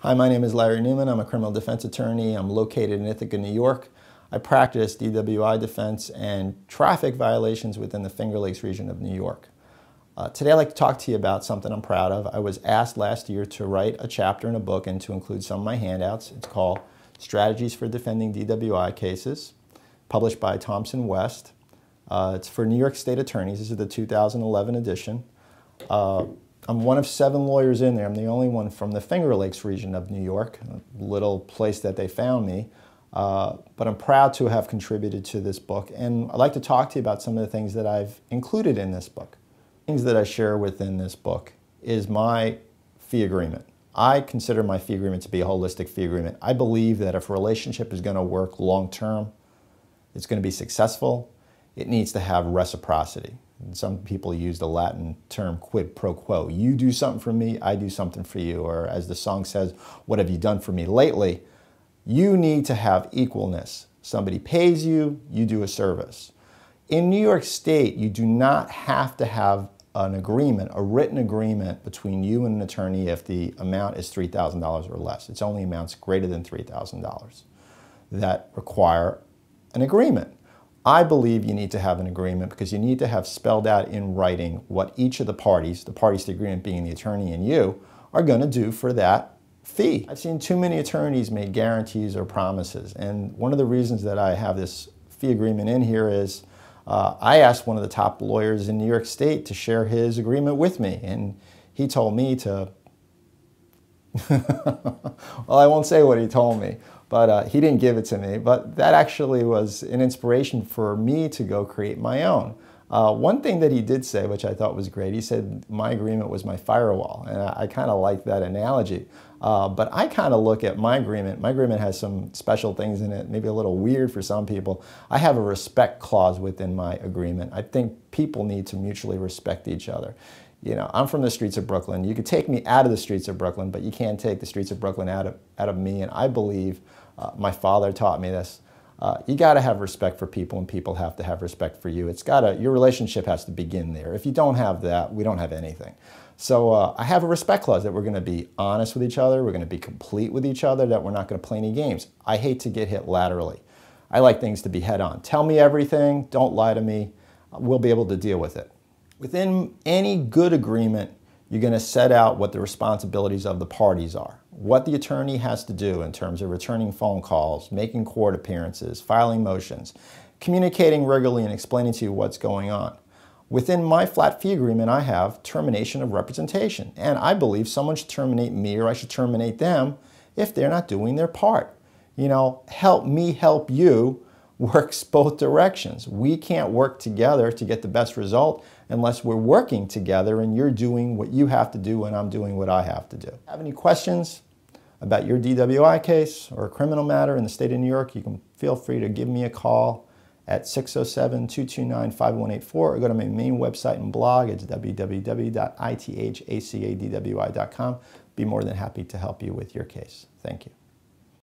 Hi, my name is Larry Newman. I'm a criminal defense attorney. I'm located in Ithaca, New York. I practice DWI Defense and traffic violations within the Finger Lakes region of New York. Today I'd like to talk to you about something I'm proud of. I was asked last year to write a chapter in a book and to include some of my handouts. It's called Strategies for Defending DWI Cases, published by Thomson-West. It's for New York State attorneys. This is the 2011 edition. I'm one of 7 lawyers in there. I'm the only one from the Finger Lakes region of New York, a little place that they found me. But I'm proud to have contributed to this book, and I'd like to talk to you about some of the things that I've included in this book. Things that I share within this book is my fee agreement. I consider my fee agreement to be a holistic fee agreement. I believe that if a relationship is going to work long term, it's going to be successful, it needs to have reciprocity. And some people use the Latin term quid pro quo. You do something for me, I do something for you. Or as the song says, what have you done for me lately? You need to have equalness. Somebody pays you, you do a service. In New York State, you do not have to have an agreement, a written agreement between you and an attorney if the amount is $3,000 or less. It's only amounts greater than $3,000 that require an agreement. I believe you need to have an agreement because you need to have spelled out in writing what each of the parties to the agreement being the attorney and you, are going to do for that fee. I've seen too many attorneys make guarantees or promises, and one of the reasons that I have this fee agreement in here is I asked one of the top lawyers in New York State to share his agreement with me, and he told me to, well, I won't say what he told me, but he didn't give it to me. But that actually was an inspiration for me to go create my own. One thing that he did say, which I thought was great, he said my agreement was my firewall, and I kind of like that analogy. But I kind of look at my agreement. My agreement has some special things in it, maybe a little weird for some people. I have a respect clause within my agreement. I think people need to mutually respect each other. You know, I'm from the streets of Brooklyn. You could take me out of the streets of Brooklyn, but you can't take the streets of Brooklyn out of me. And I believe, my father taught me this, you got to have respect for people, and people have to have respect for you. Your relationship has to begin there. If you don't have that, we don't have anything. So I have a respect clause that we're going to be honest with each other, we're going to be complete with each other, that we're not going to play any games. I hate to get hit laterally. I like things to be head on. Tell me everything, don't lie to me, we'll be able to deal with it. Within any good agreement, you're going to set out what the responsibilities of the parties are, what the attorney has to do in terms of returning phone calls, making court appearances, filing motions, communicating regularly and explaining to you what's going on. Within my flat fee agreement, I have termination of representation, and I believe someone should terminate me or I should terminate them if they're not doing their part. You know, help me help you works both directions. We can't work together to get the best result unless we're working together and you're doing what you have to do and I'm doing what I have to do. Have any questions about your DWI case or a criminal matter in the state of New York, you can feel free to give me a call at 607-229-5184 or go to my main website and blog. It's www.ithacadwi.com. Be more than happy to help you with your case. Thank you.